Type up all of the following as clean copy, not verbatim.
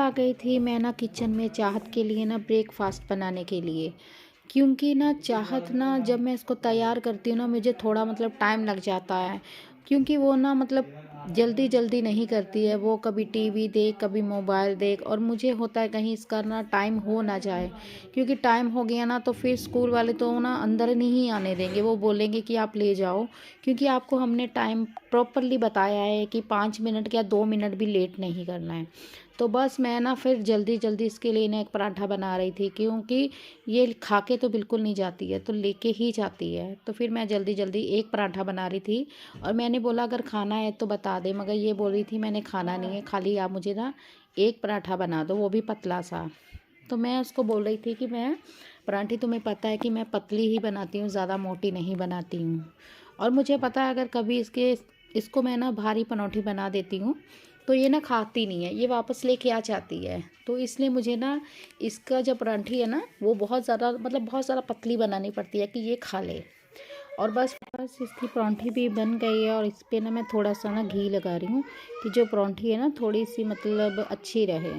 आ गई थी मैं ना किचन में चाहत के लिए ना ब्रेकफास्ट बनाने के लिए। क्योंकि ना चाहत ना जब मैं इसको तैयार करती हूँ ना मुझे थोड़ा टाइम लग जाता है। क्योंकि वो ना जल्दी जल्दी नहीं करती है, वो कभी टीवी देख कभी मोबाइल देख, और मुझे होता है कहीं इसका ना टाइम हो ना जाए। क्योंकि टाइम हो गया ना तो फिर स्कूल वाले तो ना अंदर नहीं आने देंगे, वो बोलेंगे कि आप ले जाओ। क्योंकि आपको हमने टाइम प्रॉपरली बताया है कि 5 मिनट या 2 मिनट भी लेट नहीं करना है। तो बस मैं ना फिर जल्दी जल्दी इसके लिए ना एक पराठा बना रही थी, क्योंकि ये खा के तो बिल्कुल नहीं जाती है, तो लेके ही जाती है। तो फिर मैं जल्दी जल्दी एक पराठा बना रही थी, और मैंने बोला अगर खाना है तो बता दे, मगर ये बोल रही थी मैंने खाना नहीं है, खाली आप मुझे ना एक पराठा बना दो, वो भी पतला सा। तो मैं उसको बोल रही थी कि मैं पराठी, तुम्हें पता है कि मैं पतली ही बनाती हूँ, ज़्यादा मोटी नहीं बनाती हूँ। और मुझे पता है अगर कभी इसको मैं ना भारी पनौठी बना देती हूँ तो ये ना खाती नहीं है, ये वापस लेके आ जाती है। तो इसलिए मुझे ना इसका जो पराठी है ना वो बहुत ज़्यादा बहुत ज़्यादा पतली बनानी पड़ती है कि ये खा ले। और बस इसकी पराठी भी बन गई है, और इस पर ना मैं थोड़ा सा ना घी लगा रही हूँ कि जो पराठी है ना थोड़ी सी अच्छी रहे।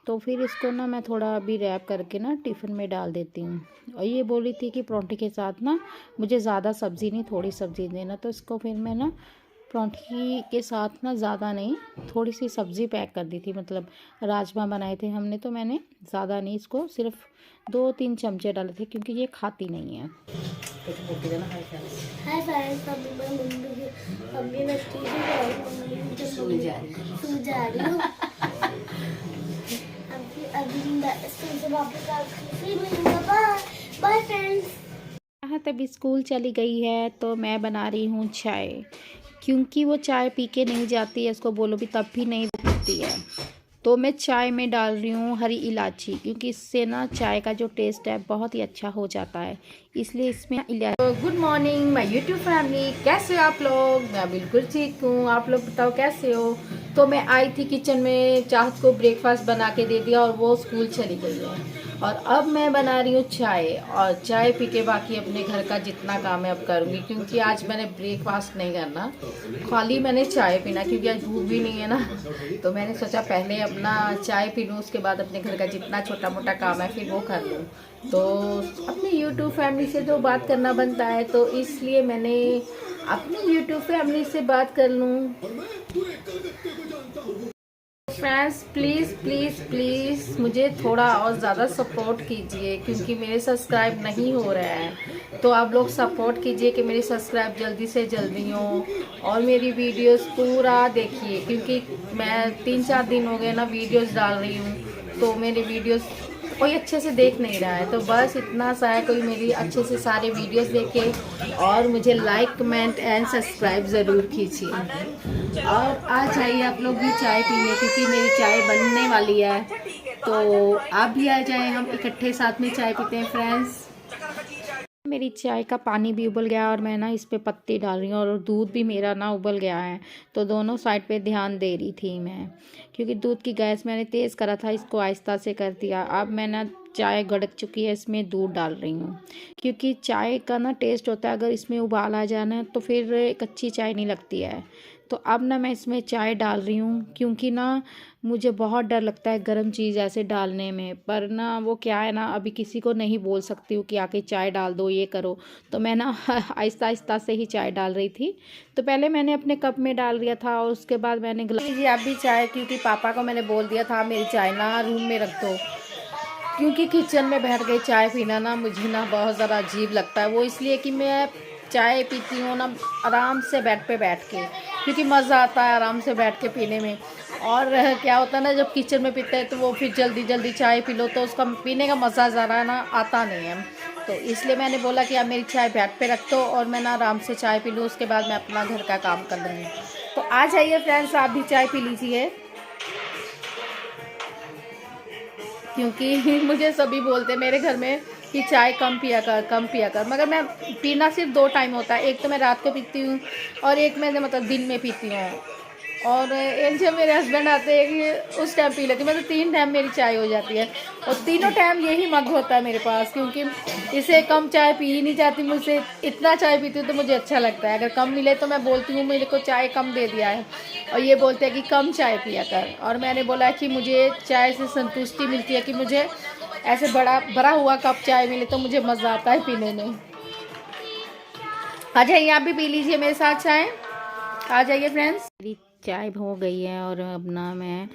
तो फिर इसको ना मैं थोड़ा अभी रैप करके ना टिफ़िन में डाल देती हूँ। और ये बोली थी कि पराठी के साथ ना मुझे ज़्यादा सब्ज़ी नहीं, थोड़ी सब्ज़ी देना। तो इसको फिर मैं ना पराठी के साथ ना ज़्यादा नहीं, थोड़ी सी सब्ज़ी पैक कर दी थी। राजमा बनाए थे हमने, तो मैंने ज़्यादा नहीं, इसको सिर्फ 2-3 चमचे डाले थे, क्योंकि ये खाती नहीं है। हाय फ्रेंड्स, अभी मैं अभी मैं सो जा रही हूँ। अभी मैं स्कूल से वापस आकर मिलूंगा। Bye friends. तब स्कूल चली गई है तो मैं बना रही हूँ चाय, क्योंकि वो चाय पी के नहीं जाती है, उसको बोलो भी तब भी नहीं पीती है। तो मैं चाय में डाल रही हूँ हरी इलायची, क्योंकि इससे ना चाय का जो टेस्ट है बहुत ही अच्छा हो जाता है, इसलिए इसमें इलायची। Good morning my YouTube family, कैसे हो आप लोग? मैं बिल्कुल ठीक हूँ, आप लोग बताओ कैसे हो? तो मैं आई थी किचन में, चाहत को ब्रेकफास्ट बना के दे दिया और वो स्कूल चली गई है। और अब मैं बना रही हूँ चाय, और चाय पी के बाकी अपने घर का जितना काम है अब करूँगी, क्योंकि आज मैंने ब्रेकफास्ट नहीं करना, खाली मैंने चाय पीना, क्योंकि आज भूख भी नहीं है ना। तो मैंने सोचा पहले अपना चाय पी लूँ, उसके बाद अपने घर का जितना छोटा मोटा काम है फिर वो कर लूँ। तो अपने यूट्यूब फैमिली से तो बात करना बनता है, तो इसलिए मैंने अपनी यूट्यूब फैमिली से बात कर लूँ। फ्रेंड्स प्लीज़ प्लीज़ प्लीज़ मुझे थोड़ा और ज़्यादा सपोर्ट कीजिए, क्योंकि मेरे सब्सक्राइब नहीं हो रहा है। तो आप लोग सपोर्ट कीजिए कि मेरी सब्सक्राइब जल्दी से जल्दी हो, और मेरी वीडियोस पूरा देखिए, क्योंकि मैं 3-4 दिन हो गए ना वीडियोस डाल रही हूँ, तो मेरी वीडियोस कोई अच्छे से देख नहीं रहा है। तो बस इतना सा है, कोई मेरी अच्छे से सारे वीडियोस देखे और मुझे लाइक कमेंट एंड सब्सक्राइब ज़रूर कीजिए। और आ जाइए आप लोग भी चाय पीने, क्योंकि मेरी चाय बनने वाली है, तो आप भी आ जाएं, हम इकट्ठे साथ में चाय पीते हैं फ्रेंड्स। मेरी चाय का पानी भी उबल गया, और मैं ना इस पे पत्ती डाल रही हूँ, और दूध भी मेरा ना उबल गया है। तो दोनों साइड पे ध्यान दे रही थी मैं, क्योंकि दूध की गैस मैंने तेज़ करा था, इसको आहिस्ता से कर दिया। अब मैं ना चाय गड़क चुकी है, इसमें दूध डाल रही हूँ, क्योंकि चाय का ना टेस्ट होता है, अगर इसमें उबाल आ जाए ना तो फिर कच्ची चाय नहीं लगती है। तो अब ना मैं इसमें चाय डाल रही हूँ, क्योंकि ना मुझे बहुत डर लगता है गर्म चीज़ ऐसे डालने में, पर ना वो क्या है ना, अभी किसी को नहीं बोल सकती हूँ कि आके चाय डाल दो, ये करो। तो मैं ना आहिस्ता आहिस्ता से ही चाय डाल रही थी। तो पहले मैंने अपने कप में डाल दिया था, और उसके बाद मैंने लीजिए आप भी चाय, क्योंकि पापा को मैंने बोल दिया था मेरी चाय ना रूम में रख दो, क्योंकि किचन में बैठ गई चाय पीना ना मुझे ना बहुत ज़्यादा अजीब लगता है। वो इसलिए कि मैं चाय पीती हूँ ना आराम से बेड पे बैठ के, क्योंकि मज़ा आता है आराम से बैठ के पीने में। और क्या होता है ना, जब किचन में पीते हैं तो वो फिर जल्दी जल्दी चाय पी लो, तो उसका पीने का मज़ा ज़रा ना आता नहीं है। तो इसलिए मैंने बोला कि आप मेरी चाय बेड पे रख दो, और मैं ना आराम से चाय पी लूँ, उसके बाद मैं अपना घर का काम कर लूँगी। तो आ जाइए फ्रेंड्स, आप भी चाय पी लीजिए, क्योंकि मुझे सभी बोलते हैं मेरे घर में कि चाय कम पिया कर, कम पिया कर। मगर मैं पीना सिर्फ 2 टाइम होता है, एक तो मैं रात को पीती हूँ, और एक मैं दिन में पीती हूँ। और एक जब मेरे हस्बैंड आते हैं कि उस टाइम पी लेती हूँ। मतलब 3 टाइम मेरी चाय हो जाती है और तीनों टाइम यही मग होता है मेरे पास, क्योंकि इसे कम चाय पी ही नहीं जाती मुझसे। इतना चाय पीती हूँ तो मुझे अच्छा लगता है। अगर कम मिले तो मैं बोलती हूँ मेरे को चाय कम दे दिया है, और ये बोलते हैं कि कम चाय पिया कर। और मैंने बोला कि मुझे चाय से संतुष्टि मिलती है कि मुझे ऐसे बड़ा हुआ कप चाय मिले तो मुझे मज़ा आता है पीने में। आ जाइए, आप भी पी लीजिए मेरे साथ चाय, आ जाइए फ्रेंड्स। मेरी चाय हो गई है और अब ना मैं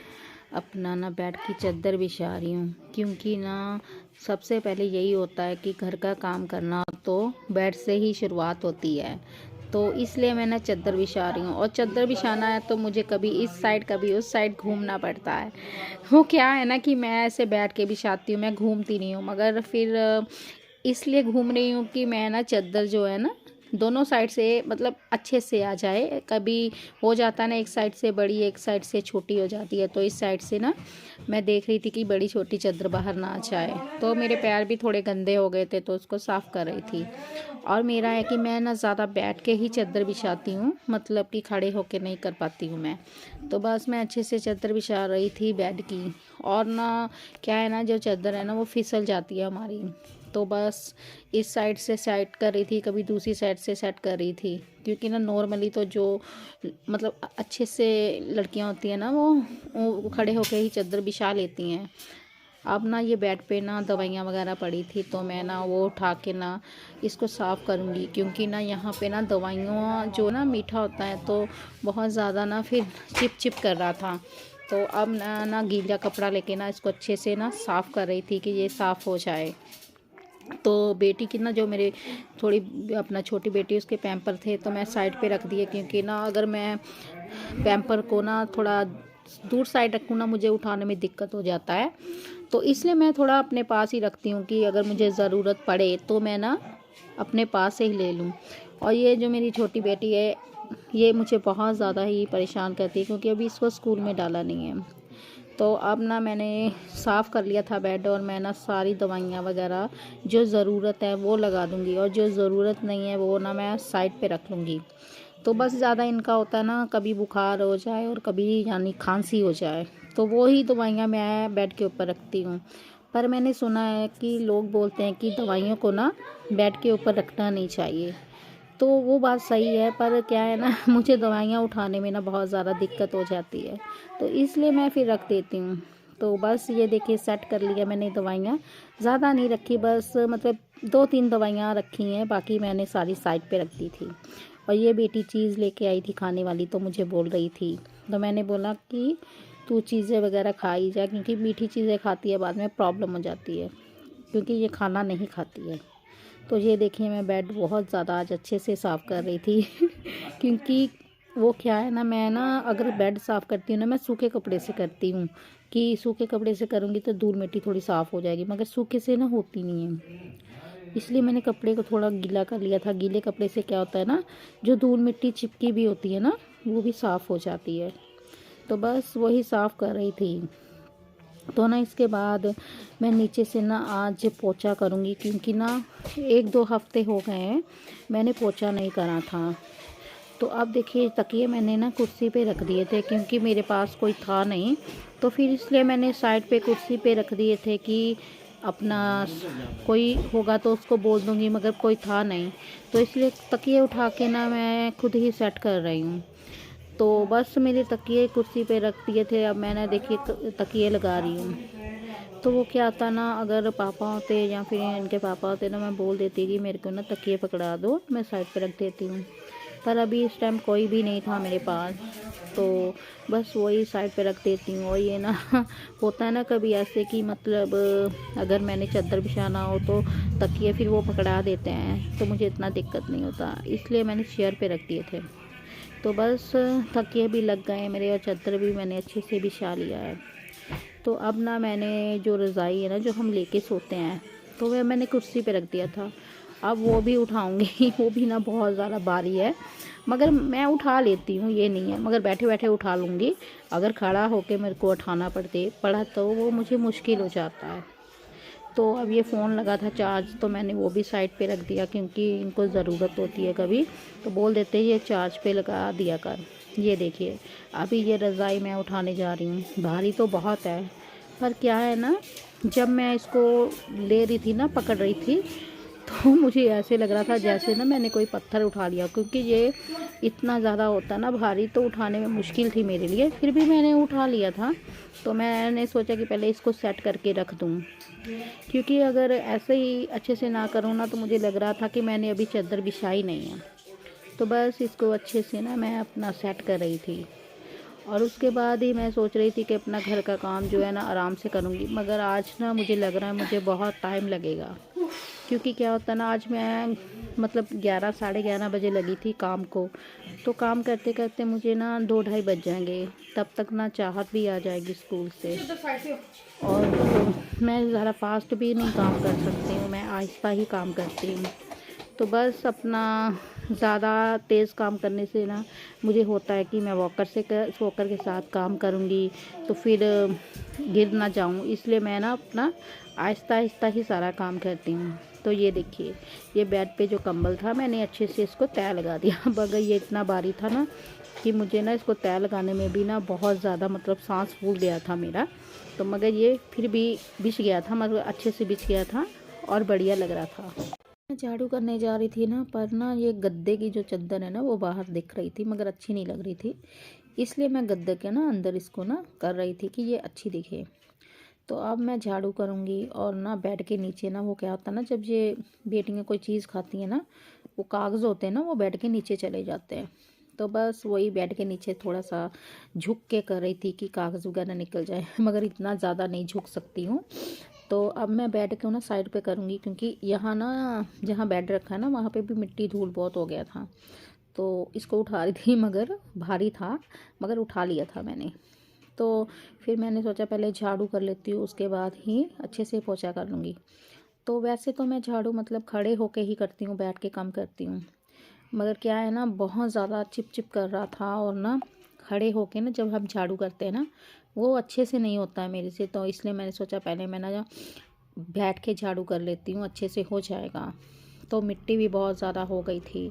अपना ना बेड की चादर बिछा रही हूँ, क्योंकि ना सबसे पहले यही होता है कि घर का काम करना तो बेड से ही शुरुआत होती है। तो इसलिए मैं ना चादर बिछा रही हूँ, और चादर बिछाना है तो मुझे कभी इस साइड कभी उस साइड घूमना पड़ता है। वो क्या है ना कि मैं ऐसे बैठ के बिछाती हूँ, मैं घूमती नहीं हूँ, मगर फिर इसलिए घूम रही हूँ कि मैं ना चादर जो है ना दोनों साइड से मतलब अच्छे से आ जाए। कभी हो जाता है ना एक साइड से बड़ी एक साइड से छोटी हो जाती है, तो इस साइड से ना मैं देख रही थी कि बड़ी छोटी चादर बाहर ना आ जाए। तो मेरे पैर भी थोड़े गंदे हो गए थे तो उसको साफ़ कर रही थी। और मेरा है कि मैं ना ज़्यादा बैठ के ही चादर बिछाती हूँ, मतलब कि खड़े होके नहीं कर पाती हूँ मैं। तो बस मैं अच्छे से चादर बिछा रही थी बेड की। और ना क्या है ना, जो चादर है ना वो फिसल जाती है हमारी, तो बस इस साइड से सेट कर रही थी, कभी दूसरी साइड से सेट कर रही थी। क्योंकि ना नॉर्मली तो जो मतलब अच्छे से लड़कियां होती हैं ना वो खड़े होके ही चादर बिछा लेती हैं। अब ना ये बेड पे ना दवाइयाँ वगैरह पड़ी थी, तो मैं ना वो उठा के ना इसको साफ़ करूँगी, क्योंकि ना यहाँ पे ना दवाइयों जो ना मीठा होता है तो बहुत ज़्यादा ना फिर चिप चिप कर रहा था। तो अब ना गीला कपड़ा लेके ना इसको अच्छे से ना साफ़ कर रही थी कि ये साफ़ हो जाए। तो बेटी की ना जो मेरे थोड़ी अपना छोटी बेटी उसके पैम्पर थे तो मैं साइड पे रख दिए, क्योंकि ना अगर मैं पैम्पर को ना थोड़ा दूर साइड रखूँ ना मुझे उठाने में दिक्कत हो जाता है। तो इसलिए मैं थोड़ा अपने पास ही रखती हूँ कि अगर मुझे ज़रूरत पड़े तो मैं ना अपने पास से ही ले लूँ। और ये जो मेरी छोटी बेटी है ये मुझे बहुत ज़्यादा ही परेशान करती है, क्योंकि अभी इसको स्कूल में डाला नहीं है। तो अब ना मैंने साफ़ कर लिया था बेड, और मैं ना सारी दवाइयाँ वगैरह जो ज़रूरत है वो लगा दूँगी, और जो ज़रूरत नहीं है वो ना मैं साइड पे रख लूँगी। तो बस ज़्यादा इनका होता है ना कभी बुखार हो जाए और कभी यानी खांसी हो जाए, तो वो ही दवाइयाँ मैं बेड के ऊपर रखती हूँ। पर मैंने सुना है कि लोग बोलते हैं कि दवाइयों को ना बेड के ऊपर रखना नहीं चाहिए, तो वो बात सही है। पर क्या है ना मुझे दवाइयाँ उठाने में ना बहुत ज़्यादा दिक्कत हो जाती है, तो इसलिए मैं फिर रख देती हूँ। तो बस ये देखिए सेट कर लिया मैंने दवाइयाँ, ज़्यादा नहीं रखी, बस मतलब 2-3 दवाइयाँ रखी हैं, बाकी मैंने सारी साइड पे रख दी थी। और ये बेटी चीज़ लेके आई थी खाने वाली, तो मुझे बोल रही थी, तो मैंने बोला कि तू चीज़ें वगैरह खा ही जा, क्योंकि मीठी चीज़ें खाती है बाद में प्रॉब्लम हो जाती है, क्योंकि ये खाना नहीं खाती है। तो ये देखिए मैं बेड बहुत ज़्यादा आज अच्छे से साफ़ कर रही थी क्योंकि वो क्या है ना, मैं ना अगर बेड साफ़ करती हूँ ना मैं सूखे कपड़े से करती हूँ, कि सूखे कपड़े से करूँगी तो धूल मिट्टी थोड़ी साफ़ हो जाएगी, मगर सूखे से ना होती नहीं है। इसलिए मैंने कपड़े को थोड़ा गीला कर लिया था। गीले कपड़े से क्या होता है ना, जो धूल मिट्टी चिपकी भी होती है ना वो भी साफ़ हो जाती है। तो बस वही साफ़ कर रही थी। तो ना इसके बाद मैं नीचे से ना आज पोछा करूँगी, क्योंकि ना 1-2 हफ्ते हो गए हैं मैंने पोछा नहीं करा था। तो अब देखिए तकिए मैंने ना कुर्सी पे रख दिए थे, क्योंकि मेरे पास कोई था नहीं, तो फिर इसलिए मैंने साइड पे कुर्सी पे रख दिए थे कि अपना कोई होगा तो उसको बोल दूँगी, मगर कोई था नहीं, तो इसलिए तकिए उठा के ना मैं खुद ही सेट कर रही हूँ। तो बस मेरे तकिए कुर्सी पे रख दिए थे, अब मैंने देखिए तकिए लगा रही हूँ। तो वो क्या था ना, अगर पापा होते या फिर इनके पापा होते ना मैं बोल देती कि मेरे को ना तकिए पकड़ा दो, मैं साइड पे रख देती हूँ। पर अभी इस टाइम कोई भी नहीं था मेरे पास, तो बस वही साइड पे रख देती हूँ। और ये ना होता है ना कभी ऐसे कि मतलब अगर मैंने चादर बिछाना हो तो तकिए फिर वो पकड़ा देते हैं, तो मुझे इतना दिक्कत नहीं होता, इसलिए मैंने चेयर पे रख दिए थे। तो बस तकिए भी लग गए मेरे, और चादर भी मैंने अच्छे से बिछा लिया है। तो अब ना मैंने जो रज़ाई है ना जो हम लेके सोते हैं, तो वह मैंने कुर्सी पे रख दिया था। अब वो भी उठाऊंगी वो भी ना बहुत ज़्यादा भारी है, मगर मैं उठा लेती हूँ, ये नहीं है, मगर बैठे बैठे उठा लूँगी। अगर खड़ा होके मेरे को उठाना पड़ा तो वो मुझे मुश्किल हो जाता है। तो अब ये फ़ोन लगा था चार्ज, तो मैंने वो भी साइड पे रख दिया, क्योंकि इनको ज़रूरत होती है कभी, तो बोल देते हैं ये चार्ज पे लगा दिया कर। ये देखिए, अभी ये रज़ाई मैं उठाने जा रही हूँ। भारी तो बहुत है, पर क्या है ना, जब मैं इसको ले रही थी ना, पकड़ रही थी, तो मुझे ऐसे लग रहा था जैसे ना मैंने कोई पत्थर उठा लिया, क्योंकि ये इतना ज़्यादा होता ना भारी, तो उठाने में मुश्किल थी मेरे लिए। फिर भी मैंने उठा लिया था। तो मैंने सोचा कि पहले इसको सेट करके रख दूँ, क्योंकि अगर ऐसे ही अच्छे से ना करूँ ना, तो मुझे लग रहा था कि मैंने अभी चादर बिछाई नहीं है। तो बस इसको अच्छे से ना मैं अपना सेट कर रही थी, और उसके बाद ही मैं सोच रही थी कि अपना घर का काम जो है ना आराम से करूँगी। मगर आज ना मुझे लग रहा है मुझे बहुत टाइम लगेगा, क्योंकि क्या होता है ना, आज मैं मतलब 11 साढ़े 11 बजे लगी थी काम को। तो काम करते करते मुझे ना 2 ढाई बज जाएंगे। तब तक ना चाहत भी आ जाएगी स्कूल से, और तो मैं ज़्यादा फास्ट भी नहीं काम कर सकती हूँ, मैं आहिस्ता ही काम करती हूँ। तो बस अपना ज़्यादा तेज़ काम करने से ना मुझे होता है कि मैं वॉकर के साथ काम करूँगी तो फिर गिर ना जाऊँ, इसलिए मैं ना अपना आहिस्ता आहिस्ता ही सारा काम करती हूँ। तो ये देखिए, ये बेड पे जो कंबल था मैंने अच्छे से इसको तय लगा दिया। मगर ये इतना भारी था ना कि मुझे ना इसको तय लगाने में भी ना बहुत ज़्यादा मतलब सांस फूल गया था मेरा। तो मगर ये फिर भी बिछ गया था, मतलब अच्छे से बिछ गया था और बढ़िया लग रहा था। मैं झाड़ू करने जा रही थी ना, पर ना ये गद्दे की जो चादर है ना वो बाहर दिख रही थी, मगर अच्छी नहीं लग रही थी। इसलिए मैं गद्दे के ना अंदर इसको ना कर रही थी कि ये अच्छी दिखे। तो अब मैं झाड़ू करूँगी, और ना बेड के नीचे ना वो क्या होता है ना, जब ये बेटियाँ कोई चीज़ खाती हैं ना, वो कागज़ होते हैं ना, वो बेड के नीचे चले जाते हैं। तो बस वही बेड के नीचे थोड़ा सा झुक के कर रही थी कि कागज़ वगैरह निकल जाए। मगर इतना ज़्यादा नहीं झुक सकती हूँ। तो अब मैं बेड को ना साइड पे करूँगी, क्योंकि यहाँ ना जहाँ बेड रखा है ना वहाँ पे भी मिट्टी धूल बहुत हो गया था। तो इसको उठा रही थी, मगर भारी था, मगर उठा लिया था मैंने। तो फिर मैंने सोचा पहले झाड़ू कर लेती हूँ, उसके बाद ही अच्छे से पोछा कर लूँगी। तो वैसे तो मैं झाड़ू मतलब खड़े होके ही करती हूँ, बैठ के कम करती हूँ। मगर क्या है ना, बहुत ज़्यादा चिप चिप कर रहा था, और ना खड़े होके ना जब हम झाड़ू करते हैं ना वो अच्छे से नहीं होता है मेरे से। तो इसलिए मैंने सोचा पहले मैं ना बैठ के झाड़ू कर लेती हूँ, अच्छे से हो जाएगा। तो मिट्टी भी बहुत ज़्यादा हो गई थी।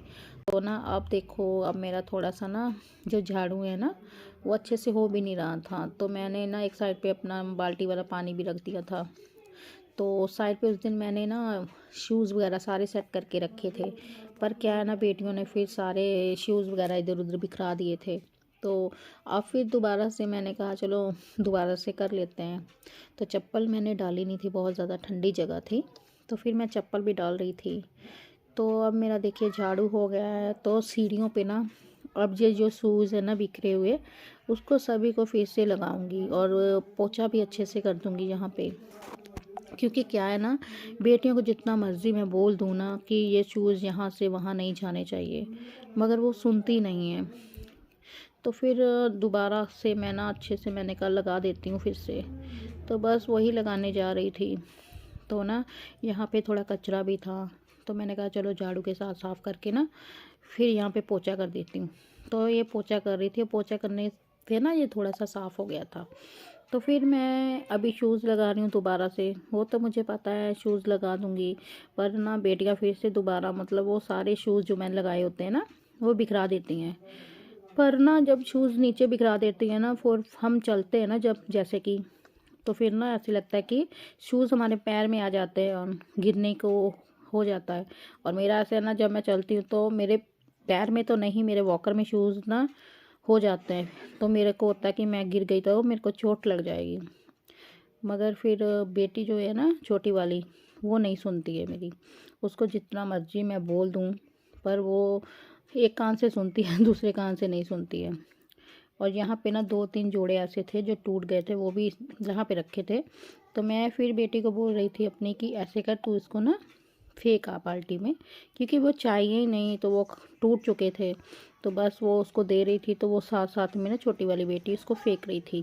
तो ना अब देखो, अब मेरा थोड़ा सा ना जो झाड़ू है ना वो अच्छे से हो भी नहीं रहा था। तो मैंने ना एक साइड पे अपना बाल्टी वाला पानी भी रख दिया था। तो साइड पे उस दिन मैंने ना शूज़ वगैरह सारे सेट करके रखे थे, पर क्या है ना, बेटियों ने फिर सारे शूज़ वगैरह इधर उधर बिखरा दिए थे। तो अब फिर दोबारा से मैंने कहा चलो दोबारा से कर लेते हैं। तो चप्पल मैंने डाली नहीं थी, बहुत ज़्यादा ठंडी जगह थी, तो फिर मैं चप्पल भी डाल रही थी। तो अब मेरा देखिए झाड़ू हो गया है। तो सीढ़ियों पे ना अब ये जो शूज़ है ना बिखरे हुए, उसको सभी को फिर से लगाऊंगी, और पोछा भी अच्छे से कर दूंगी यहाँ पे। क्योंकि क्या है ना, बेटियों को जितना मर्ज़ी मैं बोल दूँ ना कि ये शूज़ यहाँ से वहाँ नहीं जाने चाहिए, मगर वो सुनती नहीं है। तो फिर दोबारा से मैं ना अच्छे से मैंने कहा लगा देती हूँ फिर से। तो बस वही लगाने जा रही थी। तो ना यहाँ पे थोड़ा कचरा भी था, तो मैंने कहा चलो झाड़ू के साथ साफ़ करके ना फिर यहाँ पे पोछा कर देती हूँ। तो ये पोछा कर रही थी, पोछा करने से ना ये थोड़ा सा साफ़ हो गया था। तो फिर मैं अभी शूज़ लगा रही हूँ दोबारा से। वो तो मुझे पता है शूज़ लगा दूँगी, पर ना बेटियाँ फिर से दोबारा मतलब वो सारे शूज़ जो मैंने लगाए होते हैं ना वो बिखरा देती हैं। पर ना जब शूज़ नीचे बिखरा देती हैं ना, फिर हम चलते हैं ना जब जैसे कि, तो फिर ना ऐसे लगता है कि शूज़ हमारे पैर में आ जाते हैं और गिरने को हो जाता है। और मेरा ऐसे है ना, जब मैं चलती हूँ तो मेरे पैर में तो नहीं, मेरे वॉकर में शूज़ ना हो जाते हैं। तो मेरे को होता है कि मैं गिर गई तो मेरे को चोट लग जाएगी। मगर फिर बेटी जो है ना छोटी वाली, वो नहीं सुनती है मेरी। उसको जितना मर्जी मैं बोल दूँ, पर वो एक कान से सुनती है, दूसरे कान से नहीं सुनती है। और यहाँ पे ना 2-3 जोड़े ऐसे थे जो टूट गए थे, वो भी यहाँ पे रखे थे। तो मैं फिर बेटी को बोल रही थी अपनी कि ऐसे कर, तू इसको ना फेंक आ बाल्टी में, क्योंकि वो चाहिए ही नहीं, तो वो टूट चुके थे। तो बस वो उसको दे रही थी, तो वो साथ साथ में ना छोटी वाली बेटी उसको फेंक रही थी।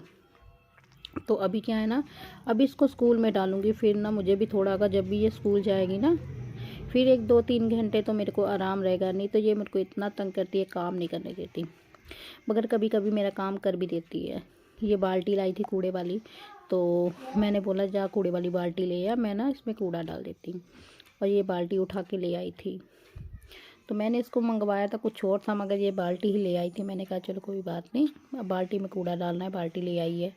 तो अभी क्या है ना, अभी इसको स्कूल में डालूँगी, फिर ना मुझे भी थोड़ा, अगर जब भी ये स्कूल जाएगी ना फिर 1-2-3 घंटे तो मेरे को आराम रहेगा। नहीं तो ये मेरे को इतना तंग करती है, काम नहीं करने देती। मगर कभी कभी मेरा काम कर भी देती है। ये बाल्टी लाई थी कूड़े वाली, तो मैंने बोला जा कूड़े वाली बाल्टी ले आ, मैं ना इसमें कूड़ा डाल देती हूँ। और ये बाल्टी उठा के ले आई थी। तो मैंने इसको मंगवाया था कुछ और था, मगर ये बाल्टी ही ले आई थी। मैंने कहा चलो कोई बात नहीं, अब बाल्टी में कूड़ा डालना है, बाल्टी ले आई है।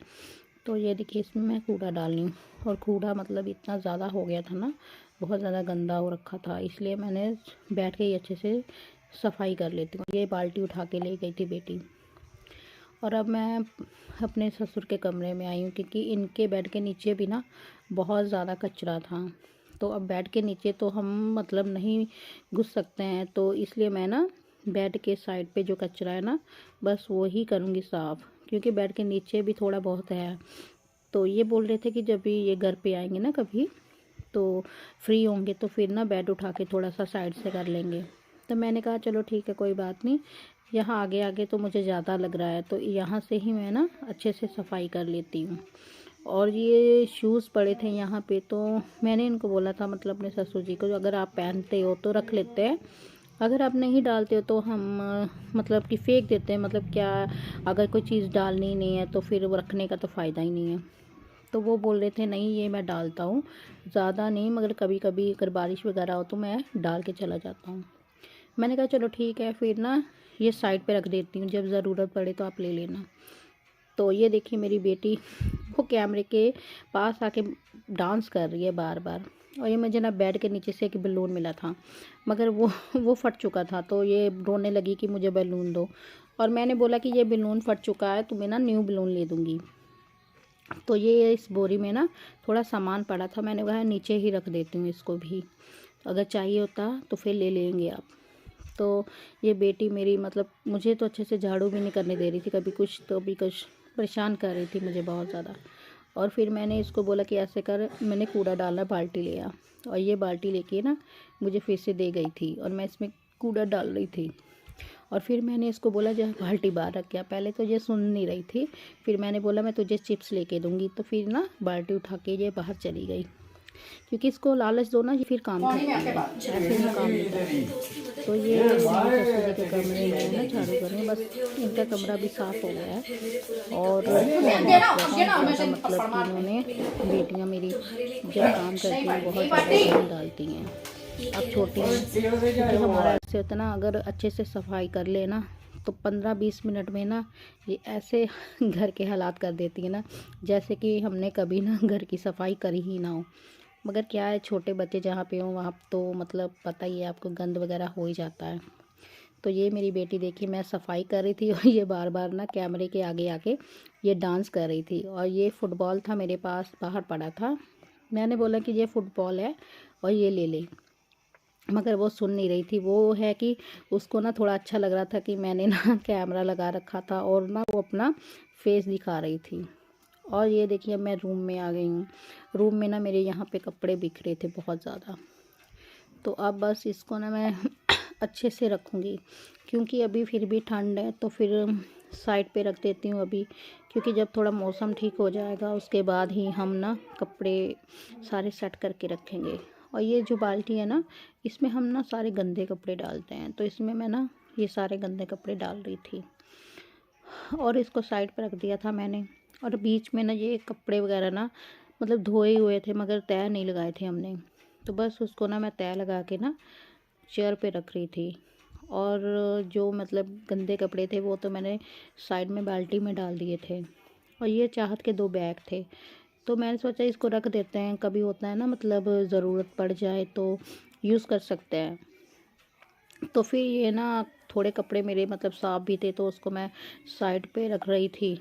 तो ये देखिए इसमें मैं कूड़ा डाल रही हूँ, और कूड़ा मतलब इतना ज़्यादा हो गया था ना, बहुत ज़्यादा गंदा हो रखा था, इसलिए मैंने बैठ के ही अच्छे से सफाई कर लेती हूँ। ये बाल्टी उठा के ले गई थी बेटी। और अब मैं अपने ससुर के कमरे में आई हूँ, क्योंकि इनके बेड के नीचे भी ना बहुत ज़्यादा कचरा था। तो अब बेड के नीचे तो हम मतलब नहीं घुस सकते हैं, तो इसलिए मैं ना बेड के साइड पे जो कचरा है ना, बस वो ही करूँगी साफ़, क्योंकि बेड के नीचे भी थोड़ा बहुत है। तो ये बोल रहे थे कि जब भी ये घर पे आएंगे ना कभी, तो फ्री होंगे तो फिर ना बेड उठा के थोड़ा सा साइड से कर लेंगे। तो मैंने कहा चलो ठीक है, कोई बात नहीं, यहाँ आगे आगे तो मुझे ज़्यादा लग रहा है, तो यहाँ से ही मैं ना अच्छे से सफाई कर लेती हूँ। और ये शूज़ पड़े थे यहाँ पे, तो मैंने इनको बोला था, मतलब अपने ससुर जी को, अगर आप पहनते हो तो रख लेते हैं, अगर आप नहीं डालते हो तो हम मतलब कि फेंक देते हैं। मतलब क्या, अगर कोई चीज़ डालनी ही नहीं है तो फिर वो रखने का तो फ़ायदा ही नहीं है। तो वो बोल रहे थे नहीं ये मैं डालता हूँ, ज़्यादा नहीं, मगर कभी कभी अगर बारिश वगैरह हो तो मैं डाल के चला जाता हूँ। मैंने कहा चलो ठीक है, फिर ना ये साइड पे रख देती हूँ, जब ज़रूरत पड़े तो आप ले लेना। तो ये देखिए मेरी बेटी वो कैमरे के पास आके डांस कर रही है बार बार। और ये मुझे ना बेड के नीचे से एक बैलून मिला था, मगर वो फट चुका था, तो ये रोने लगी कि मुझे बैलून दो। और मैंने बोला कि ये बैलून फट चुका है, तुम्हें ना न्यू बैलून ले दूँगी। तो ये इस बोरी में ना थोड़ा सामान पड़ा था, मैंने कहा नीचे ही रख देती हूँ इसको भी, अगर चाहिए होता तो फिर ले लेंगे आप। तो ये बेटी मेरी मतलब मुझे तो अच्छे से झाड़ू भी नहीं करने दे रही थी, कभी कुछ तो भी कुछ, परेशान कर रही थी मुझे बहुत ज़्यादा। और फिर मैंने इसको बोला कि ऐसे कर, मैंने कूड़ा डालना बाल्टी ले आ, और ये बाल्टी लेके ना मुझे फिर से दे गई थी, और मैं इसमें कूड़ा डाल रही थी। और फिर मैंने इसको बोला जो बाल्टी बाहर रख गया, पहले तो ये सुन नहीं रही थी, फिर मैंने बोला मैं तुझे चिप्स लेके दूँगी, तो फिर ना बाल्टी उठा के ये बाहर चली गई, क्योंकि इसको लालच दो ना ये फिर काम करती है, ऐसे नहीं काम नहीं करती। तो ये मेरे ससुर जी के कमरे में ना झाड़ू कर रही हूँ, बस इनका कमरा भी साफ़ हो गया है। और मतलब कि इन्होंने बेटियाँ मेरी जब काम करती हैं बहुत ज़्यादा ध्यान डालती हैं। अब छोटी हैं, क्योंकि हमारा ऐसे होता ना, अगर अच्छे से सफाई कर ले ना तो 15-20 मिनट में ना ये ऐसे घर के हालात कर देती है ना, जैसे कि हमने कभी ना घर की सफाई करी ही ना हो। मगर क्या है, छोटे बच्चे जहाँ पे हों वहाँ तो मतलब पता ही है आपको, गंद वगैरह हो ही जाता है। तो ये मेरी बेटी देखी, मैं सफाई कर रही थी और ये बार बार ना कैमरे के आगे आके ये डांस कर रही थी। और ये फुटबॉल था मेरे पास, बाहर पड़ा था, मैंने बोला कि ये फुटबॉल है और ये ले ले, मगर वो सुन नहीं रही थी। वो है कि उसको ना थोड़ा अच्छा लग रहा था कि मैंने ना कैमरा लगा रखा था और ना वो अपना फेस दिखा रही थी। और ये देखिए मैं रूम में आ गई हूँ। रूम में ना मेरे यहाँ पे कपड़े बिखरे थे बहुत ज़्यादा, तो अब बस इसको ना मैं अच्छे से रखूँगी, क्योंकि अभी फिर भी ठंड है, तो फिर साइड पे रख देती हूँ अभी, क्योंकि जब थोड़ा मौसम ठीक हो जाएगा उसके बाद ही हम ना कपड़े सारे सेट करके रखेंगे। और ये जो बाल्टी है ना, इसमें हम ना सारे गंदे कपड़े डालते हैं, तो इसमें मैं ना ये सारे गंदे कपड़े डाल रही थी और इसको साइड पर रख दिया था मैंने। और बीच में ना ये कपड़े वगैरह ना मतलब धोए हुए थे, मगर तह नहीं लगाए थे हमने, तो बस उसको ना मैं तह लगा के ना चेयर पे रख रही थी। और जो मतलब गंदे कपड़े थे वो तो मैंने साइड में बाल्टी में डाल दिए थे। और ये चाहत के 2 बैग थे, तो मैंने सोचा इसको रख देते हैं, कभी होता है ना मतलब ज़रूरत पड़ जाए तो यूज़ कर सकते हैं। तो फिर ये ना थोड़े कपड़े मेरे मतलब साफ़ भी थे, तो उसको मैं साइड पे रख रही थी।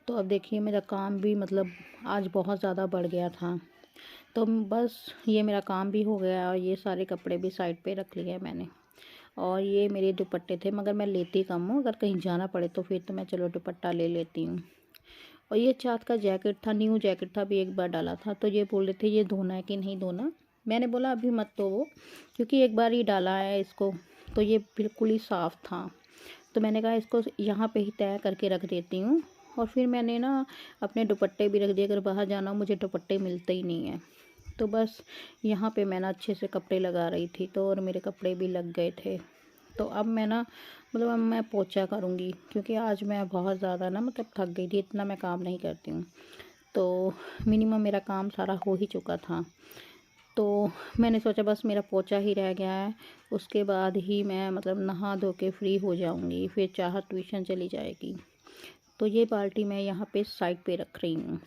तो अब देखिए मेरा काम भी मतलब आज बहुत ज़्यादा बढ़ गया था, तो बस ये मेरा काम भी हो गया और ये सारे कपड़े भी साइड पे रख लिए मैंने। और ये मेरे दुपट्टे थे, मगर मैं लेती कम हूँ, अगर कहीं जाना पड़े तो फिर तो मैं चलो दुपट्टा ले लेती हूँ। और ये चाँद का जैकेट था, न्यू जैकेट था, अभी एक बार डाला था, तो ये बोल रहे थे ये धोना है कि नहीं धोना। मैंने बोला अभी मत धोवो, क्योंकि एक बार ही डाला है इसको, तो ये बिल्कुल ही साफ़ था। तो मैंने कहा इसको यहाँ पे ही तय करके रख देती हूँ। और फिर मैंने ना अपने दुपट्टे भी रख दिए, अगर बाहर जाना हो मुझे दुपट्टे मिलते ही नहीं हैं, तो बस यहाँ पे मैं ना अच्छे से कपड़े लगा रही थी, तो और मेरे कपड़े भी लग गए थे। तो अब मैं ना मतलब अब मैं पोछा करूँगी, क्योंकि आज मैं बहुत ज़्यादा ना मतलब थक गई थी, इतना मैं काम नहीं करती हूँ, तो मिनिमम मेरा काम सारा हो ही चुका था। तो मैंने सोचा बस मेरा पोछा ही रह गया है, उसके बाद ही मैं मतलब नहा धो के फ्री हो जाऊंगी, फिर चाहत ट्यूशन चली जाएगी। तो ये बाल्टी मैं यहाँ पे साइड पे रख रही हूँ।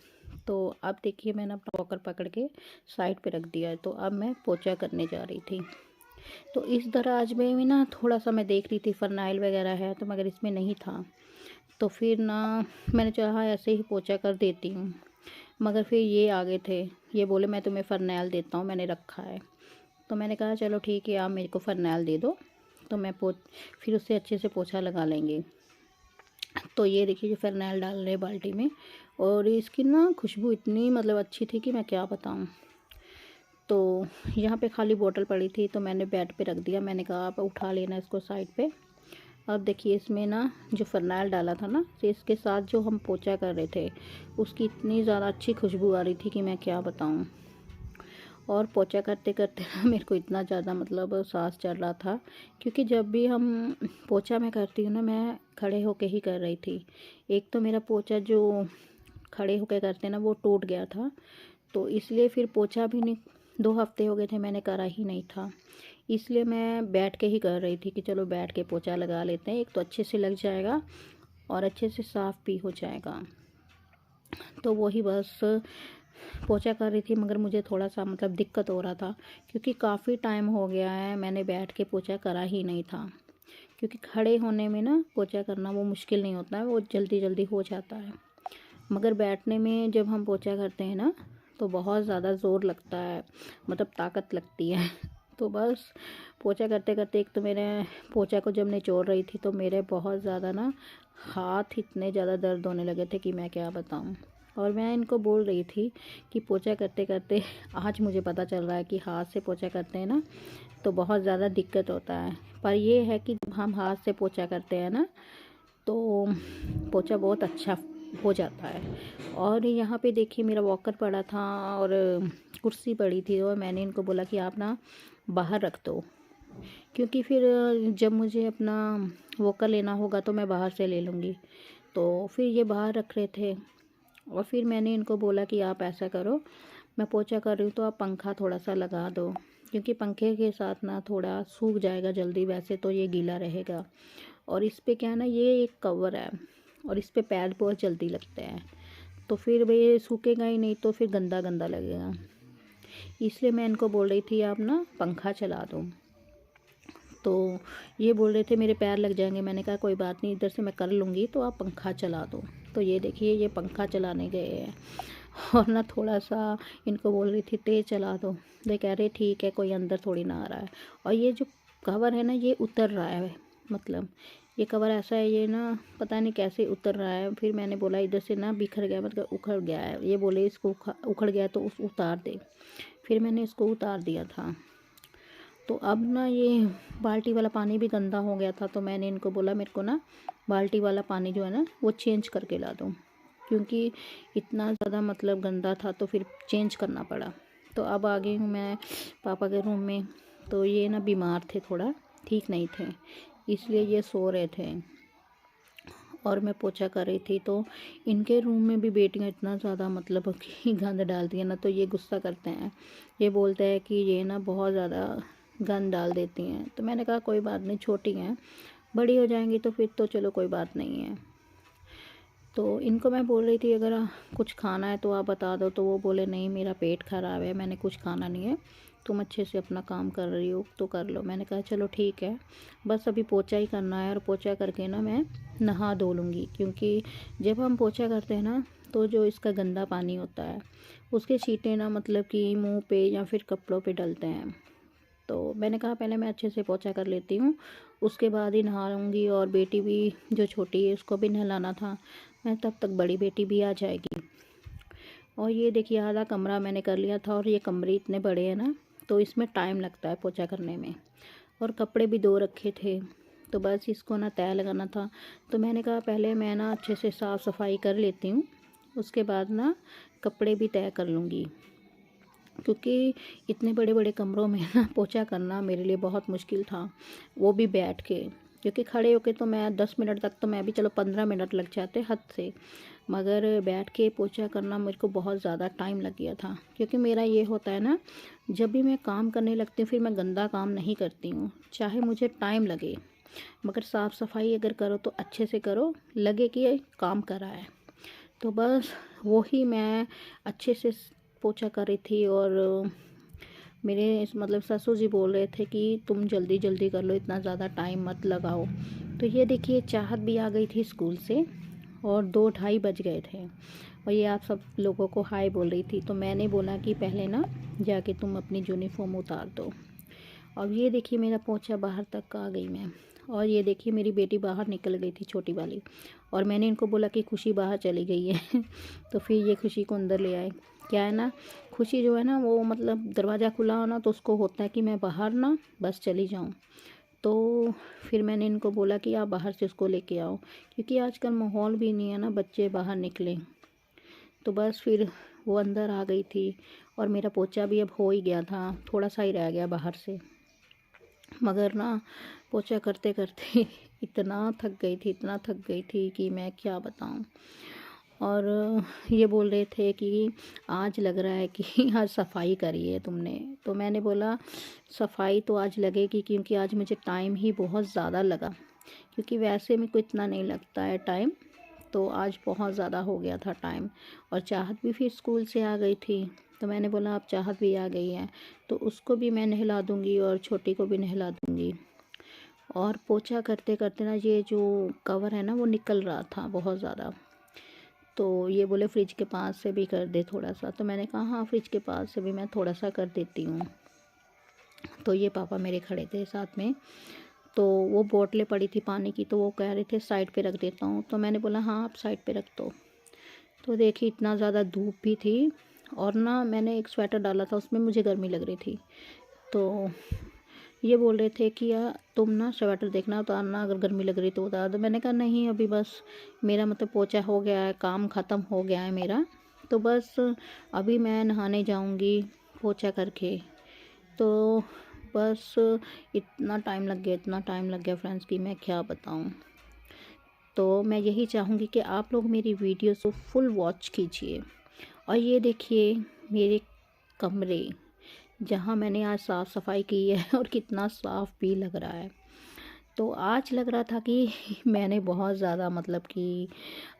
तो अब देखिए मैंने अपना वॉकर पकड़ के साइड पे रख दिया है। तो अब मैं पोछा करने जा रही थी। तो इस दराज में भी ना थोड़ा सा मैं देख रही थी फ़रनाइल वगैरह है, तो मगर इसमें नहीं था। तो फिर ना मैंने चाहा ऐसे ही पोछा कर देती हूँ, मगर फिर ये आ गए थे, ये बोले मैं तुम्हें फ़रनैल देता हूँ, मैंने रखा है। तो मैंने कहा चलो ठीक है, आप मेरे को फ़रनैल दे दो, तो मैं फिर उससे अच्छे से पोछा लगा लेंगे। तो ये देखिए जो फ़रनैल डाल रहे बाल्टी में, और इसकी ना खुशबू इतनी मतलब अच्छी थी कि मैं क्या बताऊँ। तो यहाँ पे खाली बोतल पड़ी थी, तो मैंने बेड पे रख दिया। मैंने कहा आप उठा लेना इसको साइड पे। अब देखिए इसमें ना जो फ़रनैल डाला था ना, तो इसके साथ जो हम पोछा कर रहे थे उसकी इतनी ज़्यादा अच्छी खुशबू आ रही थी कि मैं क्या बताऊँ। और पोछा करते करते ना मेरे को इतना ज़्यादा मतलब सांस चढ़ रहा था, क्योंकि जब भी हम पोछा मैं करती हूँ ना, मैं खड़े होके ही कर रही थी। एक तो मेरा पोछा जो खड़े होके करते ना वो टूट गया था, तो इसलिए फिर पोछा भी नहीं, 2 हफ्ते हो गए थे मैंने करा ही नहीं था। इसलिए मैं बैठ के ही कर रही थी कि चलो बैठ के पोछा लगा लेते हैं, एक तो अच्छे से लग जाएगा और अच्छे से साफ़ भी हो जाएगा। तो वही बस पोछा कर रही थी, मगर मुझे थोड़ा सा मतलब दिक्कत हो रहा था, क्योंकि काफ़ी टाइम हो गया है मैंने बैठ के पोछा करा ही नहीं था। क्योंकि खड़े होने में ना पोछा करना वो मुश्किल नहीं होता है, वो जल्दी जल्दी हो जाता है। मगर बैठने में जब हम पोछा करते हैं ना, तो बहुत ज़्यादा ज़ोर लगता है, मतलब ताकत लगती है। तो बस पोछा करते करते एक तो मेरे पोछा को जब निचोड़ रही थी, तो मेरे बहुत ज़्यादा ना हाथ इतने ज़्यादा दर्द होने लगे थे कि मैं क्या बताऊँ। और मैं इनको बोल रही थी कि पोछा करते करते आज मुझे पता चल रहा है कि हाथ से पोछा करते हैं ना तो बहुत ज़्यादा दिक्कत होता है। पर ये है कि जब हम हाथ से पोछा करते हैं ना, तो पोछा बहुत अच्छा हो जाता है। और यहाँ पे देखिए मेरा वॉकर पड़ा था और कुर्सी पड़ी थी, और मैंने इनको बोला कि आप ना बाहर रख दो, क्योंकि फिर जब मुझे अपना वॉकर लेना होगा तो मैं बाहर से ले लूँगी। तो फिर ये बाहर रख रहे थे, और फिर मैंने इनको बोला कि आप ऐसा करो, मैं पोछा कर रही हूँ तो आप पंखा थोड़ा सा लगा दो, क्योंकि पंखे के साथ ना थोड़ा सूख जाएगा जल्दी, वैसे तो ये गीला रहेगा। और इस पे क्या है ना, ये एक कवर है और इस पे पैर बहुत जल्दी लगते हैं, तो फिर ये सूखेगा ही नहीं, तो फिर गंदा गंदा लगेगा। इसलिए मैं इनको बोल रही थी आप ना पंखा चला दो। तो ये बोल रहे थे मेरे पैर लग जाएंगे। मैंने कहा कोई बात नहीं, इधर से मैं कर लूँगी, तो आप पंखा चला दो। तो ये देखिए ये पंखा चलाने गए हैं, और ना थोड़ा सा इनको बोल रही थी तेज़ चला दो, तो कह रहे ठीक है, कोई अंदर थोड़ी ना आ रहा है। और ये जो कवर है ना ये उतर रहा है, मतलब ये कवर ऐसा है, ये ना पता नहीं कैसे उतर रहा है। फिर मैंने बोला इधर से ना बिखर गया, मतलब उखड़ गया है। ये बोले इसको उखड़ गया तो उतार दे। फिर मैंने इसको उतार दिया था। तो अब ना ये बाल्टी वाला पानी भी गंदा हो गया था, तो मैंने इनको बोला मेरे को ना बाल्टी वाला पानी जो है ना वो चेंज करके ला दो, क्योंकि इतना ज़्यादा मतलब गंदा था, तो फिर चेंज करना पड़ा। तो अब आ गई हूँ मैं पापा के रूम में। तो ये ना बीमार थे, थोड़ा ठीक नहीं थे, इसलिए ये सो रहे थे और मैं पोछा कर रही थी। तो इनके रूम में भी बेटियां इतना ज़्यादा मतलब कि गंद डालती हैं ना, तो ये गुस्सा करते हैं, ये बोलते हैं कि ये ना बहुत ज़्यादा गंद डाल देती हैं। तो मैंने कहा कोई बात नहीं, छोटी हैं, बड़ी हो जाएंगी तो फिर तो चलो कोई बात नहीं है। तो इनको मैं बोल रही थी अगर कुछ खाना है तो आप बता दो, तो वो बोले नहीं मेरा पेट ख़राब है, मैंने कुछ खाना नहीं है, तुम अच्छे से अपना काम कर रही हो तो कर लो। मैंने कहा चलो ठीक है, बस अभी पोछा ही करना है, और पोछा करके ना मैं नहा धो लूँगी, क्योंकि जब हम पोछा करते हैं ना तो जो इसका गंदा पानी होता है उसके छींटे ना मतलब कि मुंह पे या फिर कपड़ों पे डलते हैं। तो मैंने कहा पहले मैं अच्छे से पोछा कर लेती हूँ, उसके बाद ही नहाऊंगी। और बेटी भी जो छोटी है उसको भी नहलाना था, मैं तब तक बड़ी बेटी भी आ जाएगी। और ये देखिए आधा कमरा मैंने कर लिया था, और ये कमरे इतने बड़े हैं ना तो इसमें टाइम लगता है पोछा करने में। और कपड़े भी 2 रखे थे, तो बस इसको ना तय लगाना था। तो मैंने कहा पहले मैं ना अच्छे से साफ़ सफाई कर लेती हूँ, उसके बाद ना कपड़े भी तय कर लूँगी, क्योंकि इतने बड़े बड़े कमरों में ना पोछा करना मेरे लिए बहुत मुश्किल था, वो भी बैठ के। क्योंकि खड़े होके तो मैं 10 मिनट तक तो मैं भी, चलो 15 मिनट लग जाते हद से, मगर बैठ के पोछा करना मेरे को बहुत ज़्यादा टाइम लग गया था। क्योंकि मेरा ये होता है ना, जब भी मैं काम करने लगती हूँ फिर मैं गंदा काम नहीं करती हूँ, चाहे मुझे टाइम लगे, मगर साफ़ सफाई अगर करो तो अच्छे से करो, लगे कि ये काम करा है। तो बस वही मैं अच्छे से पोछा कर रही थी, और मेरे मतलब ससुर जी बोल रहे थे कि तुम जल्दी जल्दी कर लो, इतना ज़्यादा टाइम मत लगाओ। तो ये देखिए चाहत भी आ गई थी स्कूल से, और 2-2:30 बज गए थे, और ये आप सब लोगों को हाय बोल रही थी। तो मैंने बोला कि पहले ना जाके तुम अपनी यूनिफॉर्म उतार दो। अब ये देखिए मेरा पोछा बाहर तक आ गई मैं, और ये देखिए मेरी बेटी बाहर निकल गई थी, छोटी वाली, और मैंने इनको बोला कि खुशी बाहर चली गई है तो फिर ये खुशी को अंदर ले आए। क्या है ना, खुशी जो है ना वो मतलब दरवाज़ा खुला हो ना तो उसको होता है कि मैं बाहर ना बस चली जाऊँ। तो फिर मैंने इनको बोला कि आप बाहर से उसको लेके आओ, क्योंकि आजकल माहौल भी नहीं है ना बच्चे बाहर निकले। तो बस फिर वो अंदर आ गई थी, और मेरा पोछा भी अब हो ही गया था, थोड़ा सा ही रह गया बाहर से। मगर ना पोछा करते करते इतना थक गई थी, इतना थक गई थी कि मैं क्या बताऊं। और ये बोल रहे थे कि आज लग रहा है कि आज सफाई करी है तुमने। तो मैंने बोला सफाई तो आज लगेगी, क्योंकि आज मुझे टाइम ही बहुत ज़्यादा लगा, क्योंकि वैसे में कोई इतना नहीं लगता है टाइम, तो आज बहुत ज़्यादा हो गया था टाइम। और चाहत भी फिर स्कूल से आ गई थी, तो मैंने बोला अब चाहत भी आ गई है तो उसको भी मैं नहला दूँगी और छोटी को भी नहला दूँगी। और पोछा करते करते ना ये जो कवर है ना वो निकल रहा था बहुत ज़्यादा। तो ये बोले फ्रिज के पास से भी कर दे थोड़ा सा, तो मैंने कहा हाँ फ्रिज के पास से भी मैं थोड़ा सा कर देती हूँ। तो ये पापा मेरे खड़े थे साथ में, तो वो बोतलें पड़ी थी पानी की, तो वो कह रहे थे साइड पे रख देता हूँ, तो मैंने बोला हाँ आप साइड पे रख दो। तो देखिए इतना ज़्यादा धूप भी थी, और ना मैंने एक स्वेटर डाला था उसमें मुझे गर्मी लग रही थी। तो ये बोल रहे थे कि तुम ना स्वेटर देखना उतारना, अगर गर्मी लग रही तो उतार दो। मैंने कहा नहीं अभी बस मेरा मतलब पोछा हो गया है, काम ख़त्म हो गया है मेरा, तो बस अभी मैं नहाने जाऊंगी पोछा करके। तो बस इतना टाइम लग गया, इतना टाइम लग गया फ्रेंड्स कि मैं क्या बताऊं। तो मैं यही चाहूँगी कि आप लोग मेरी वीडियो को फुल वॉच कीजिए। और ये देखिए मेरे कमरे जहाँ मैंने आज साफ़ सफाई की है और कितना साफ़ भी लग रहा है। तो आज लग रहा था कि मैंने बहुत ज़्यादा मतलब कि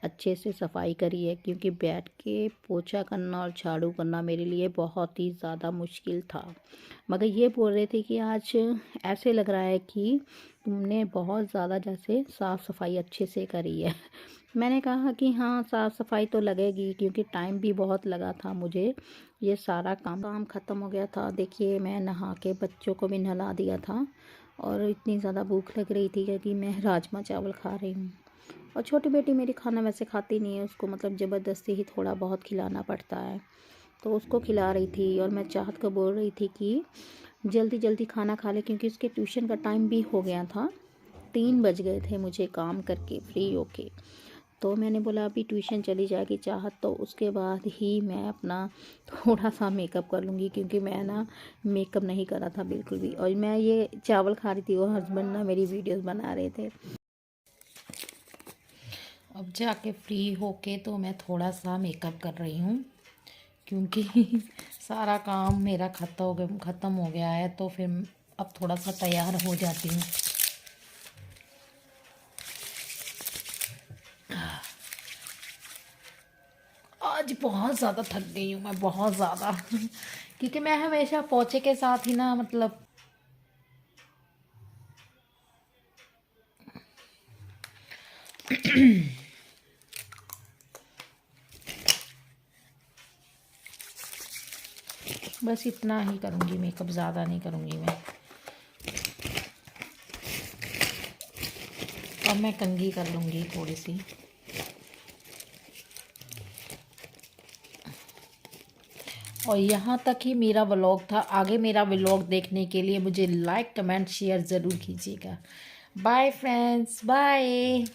अच्छे से सफाई करी है, क्योंकि बैठ के पोछा करना और झाड़ू करना मेरे लिए बहुत ही ज़्यादा मुश्किल था। मगर ये बोल रहे थे कि आज ऐसे लग रहा है कि तुमने बहुत ज़्यादा जैसे साफ़ सफाई अच्छे से करी है। मैंने कहा कि हाँ साफ़ सफाई तो लगेगी, क्योंकि टाइम भी बहुत लगा था मुझे, ये सारा काम ख़त्म हो गया था। देखिए मैं नहा के बच्चों को भी नहला दिया था, और इतनी ज़्यादा भूख लग रही थी क्योंकि मैं राजमा चावल खा रही हूँ। और छोटी बेटी मेरी खाना वैसे खाती नहीं है, उसको मतलब ज़बरदस्ती ही थोड़ा बहुत खिलाना पड़ता है, तो उसको खिला रही थी। और मैं चाहत को बोल रही थी कि जल्दी जल्दी खाना खा ले, क्योंकि उसके ट्यूशन का टाइम भी हो गया था, 3 बज गए थे मुझे काम करके फ्री होके। तो मैंने बोला अभी ट्यूशन चली जाएगी चाहत, तो उसके बाद ही मैं अपना थोड़ा सा मेकअप कर लूँगी, क्योंकि मैं ना मेकअप नहीं करा था बिल्कुल भी। और मैं ये चावल खा रही थी, वो हस्बैंड ना मेरी वीडियोस बना रहे थे। अब जाके फ्री होके तो मैं थोड़ा सा मेकअप कर रही हूँ, क्योंकि सारा काम मेरा ख़त्म हो गया है, तो फिर अब थोड़ा सा तैयार हो जाती हूँ। आज बहुत ज़्यादा थक गई हूँ मैं, बहुत ज़्यादा क्योंकि मैं हमेशा पोछे के साथ ही ना मतलब बस इतना ही करूँगी मेकअप, ज़्यादा नहीं करूँगी मैं। अब मैं कंघी कर लूँगी थोड़ी सी। और यहाँ तक ही मेरा व्लॉग था। आगे मेरा व्लॉग देखने के लिए मुझे लाइक कमेंट शेयर ज़रूर कीजिएगा। Bye friends, bye.